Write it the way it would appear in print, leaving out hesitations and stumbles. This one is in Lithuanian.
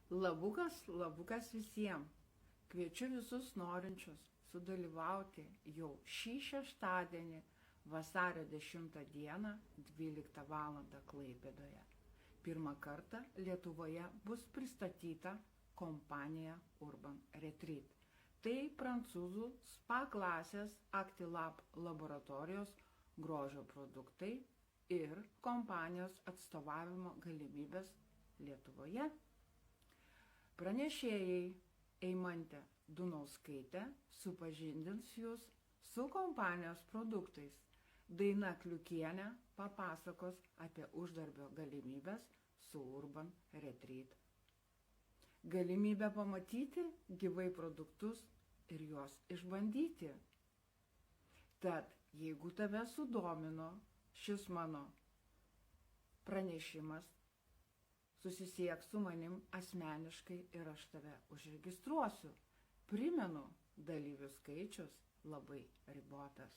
Labukas visiems. Kviečiu visus norinčius sudalyvauti jau šį šeštadienį, vasario 10 dieną, 12 val. Klaipėdoje. Pirmą kartą Lietuvoje bus pristatyta kompanija Urban Retreat. Tai prancūzų spa klasės Actilab laboratorijos grožio produktai ir kompanijos atstovavimo galimybės Lietuvoje. Pranešėjai Eimantė Dunauskaitė supažindins jūs su kompanijos produktais. Daina Kliukienė papasakos apie uždarbio galimybės su Urban Retreat. Galimybę pamatyti gyvai produktus ir juos išbandyti. Tad, jeigu tave sudomino šis mano pranešimas, susisiek su manim asmeniškai ir aš tave užregistruosiu. Primenu, dalyvių skaičius labai ribotas.